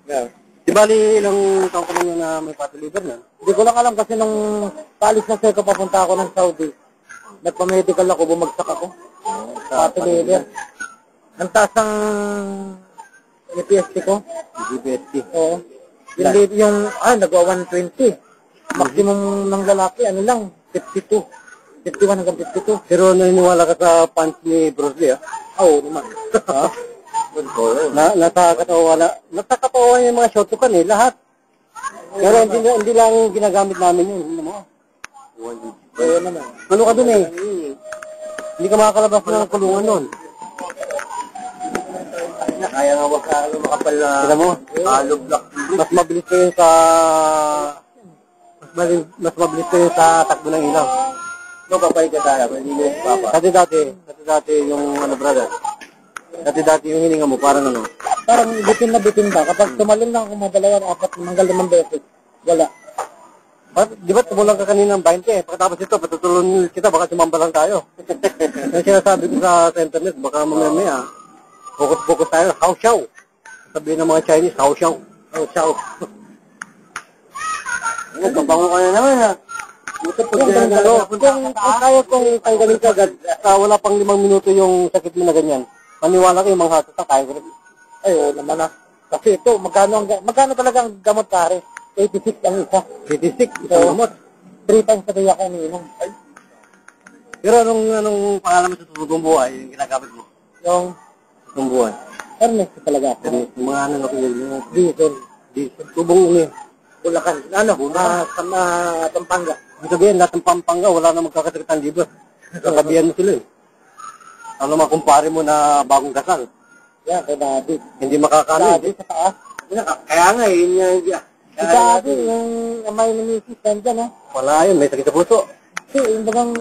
Yeah. Di bali, ilang taon ka na yun na may fatty liver na? Hindi ko lang alam kasi nung paalis na seko papunta ako ng Saudi. Nagpa-medical ako, bumagsak ako. Fatty liver. Ang taas ng GPST ko. GPST? Oo. Yung nagwa 120. Maximum ng lalaki, ano lang, 52. 51 hanggang 52. Pero naniniwala ka sa punch ni Bruce Lee, Oo naman. Ha? Natakatawa yung mga shotgun lahat. Pero hindi lang ginagamit namin yun. Oo naman. Ano ka dun Hindi ka makakalabas ng kulungan nun. Kaya nga wag ka makapal na hollow block. Mas mabilis pa yun sa mas mabilis pa yun sa takbo ng ilaw. No, papay ka tayo. Hindi mo papa. Dati yung brother. Dati yung hininga mo, parang ano? Parang bitin na bitin ba? Kapag tumalon lang ako madalayan, 4 hanggang 5 beses. Wala. Di ba tumulang ka kanina ng 20? Pagkatapos ito, patutulun kita, baka sumamba lang tayo. Yung sinasabi ko sa internet, baka mamaya, focus tayo, hao-xiao. Sabihin ng mga Chinese, hao-xiao. Hao-xiao. Pabango ka na naman Kung kaya kong tanggalin ka agad, wala pang 5 minuto yung sakit mo na ganyan. Maniwala ko yung mga hatos na kaya ko rin. Ay, oo naman Kasi ito, magkano talaga ang gamot pare? 86 ang isa. 86, isang gamot. 3 times sa day ako umiinom. Pero anong pangalan mo sa tutugong buhay, yung ginagamit mo? Yung Tutugong buhay. Ernest talaga ako. Yung mga yung Diesel. tubong ulit. Bulacan. Pampanga. Ibig sabihin, lahat ng Pampanga, wala na magkakasakit ng liver. Kakabihan mo sila Ano makumpare mo na bagong kasal? Yan, kay Daddy. Hindi makakano Daddy sa taas. Kaya nga yun yan. Si Daddy, yung may namisis, nandyan Wala yun, may sakit sa puso. Kasi yung bagang,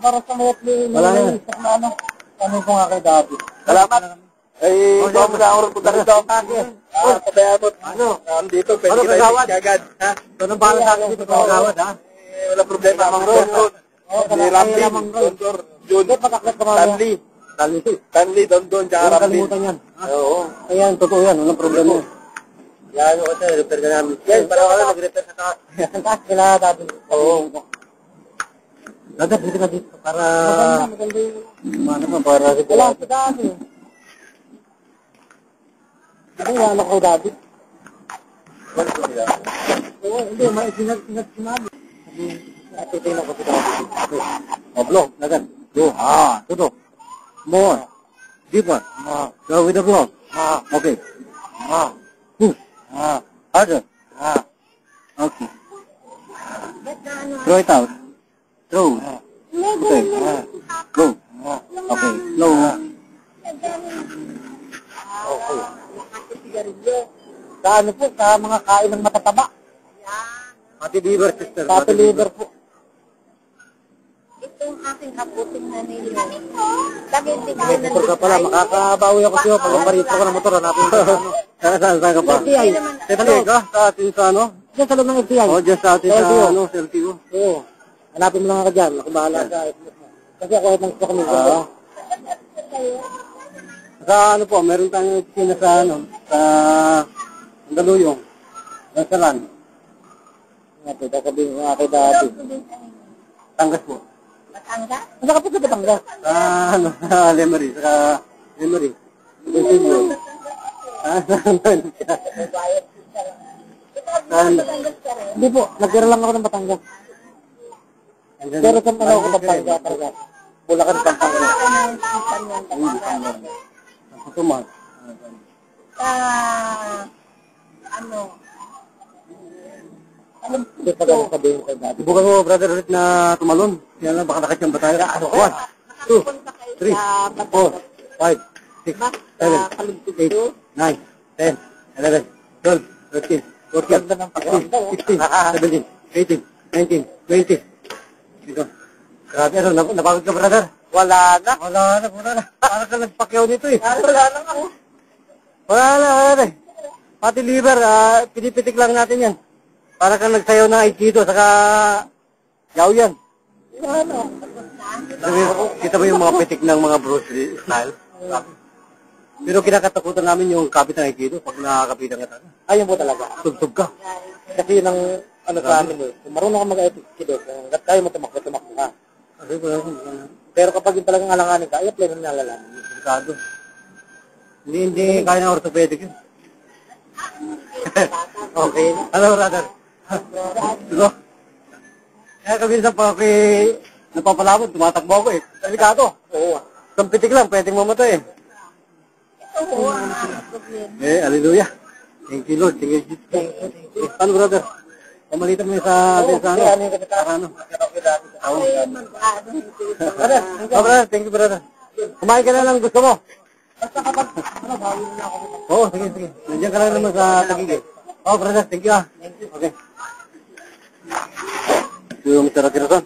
para sa mayat ni Wala yan. Ano ko nga kay Daddy. Salamat. Ay, baka mo na ako rin punta rin sa akin. Pabayabot. Dito, pwede kita agad. So, nang bahala sa akin dito sa kagawad, Wala problema, Mang Ron. Si Ramsey, Dondor, Junior, Stanley, Dondon, tsaka Ramsey. Kalimutan yan. Oo. Ayan, totoo yan, walang problema. Yan, kasi repair ka namin. Yan, para wala mag-repair sa taas. Sa taas, kila Daddy. Oo. Dada, dito ka dito para... Maganda yung... Ano pa, para... Wala, sa Daddy. Hindi, wala ko Daddy. Wala ko sila. Oo, hindi, may sinabi. Atitin ako si Daddy. Blow, agad. Go. Tutok. More. Deeper. Go with the blow. Okay. Push. Harder. Okay. Throw it out. Throw. Okay. Go. Okay. Slow. Okay. Sa ano po, sa mga kain ng matataba. Pati liver, sister. Pati liver po. Ito yung aking kaputing na nilo. Lagi din ako na Motor ka pala, makakabawi ako sa'yo. Pag marito ko ng motor, hanapin ko. Saan ka pa? FTI. FTI ka? Sa atin sa ano? Diyan sa loob ng FTI. Diyan sa atin sa ano, sa LTO. Oo. Hanapin mo lang ako dyan. Ako bahala sa FTI. Kasi ako ay nagsuka kami. Sa ano po, meron tayong opisina sa ano, sa Mandaluyong. Sa Lan. Ito, sasabihin ko nga kay Daddy. Tangas po. Batangas? Masa ka po sa Batangas? Sa ano, sa Lemery. Sa Lemery. Sa Silvio. Hindi po, nagtira lang ako ng Batangas. Pero sa ano ako Batangas talaga. Bulacan Pampanga. Tutumag. Ano? Hindi pa ganun sabihin kay Daddy. Subukan mo, brother, ulit na tumalon. Yan lang, baka nakasyang ba tayo? 1, 2, 3, 4, 5, 6, 7, 8, 9, 10, 11, 12, 13, 14, 15, 16, 17, 18, 19, 20. Dito. Grabe, ano, napagod ka, brother? Wala na. Parang ka nagpakyaw dito Wala na ako. Wala na. Pati liver, pinipitik lang natin yan. Para kang nagsayaw ng Aikido, saka yaw yan. Ano? Kita mo yung mga pitik ng mga Bruce Lee style? Pero kinakatakutan namin yung kapit ng Aikido pag nakakapitan ka. Ayun po talaga. Tugtog ka. Kasi yun ang ano sa amin eh. Kung marunong ka mag-aikido, hanggat kaya mo tumakbo ka. Pero kapag yung talagang alanganin ka, ay apply mo nalalaman. Delikado. Hindi kaya ng orthopedic yun. Okay. Hello, brother. Diba? Kaya kaminsan pag ako'y napapalabot, tumatakbo ako eh. Delikado. Oo. Isang pitik lang, pwedeng mamatay eh. Oo. Hallelujah. Thank you, Lord. Thank you, Jesus. Ano, brother? Pamalitan mo sa atin sa ano? Ano? Brother, thank you, brother. Kumain ka na lang gusto mo. Basta kapag, bawi na ako. Oo, sige, sige. Nandiyan ka lang naman sa Taguig. Brother, thank you ah. Okay. Ito yung Mr. Atirasan.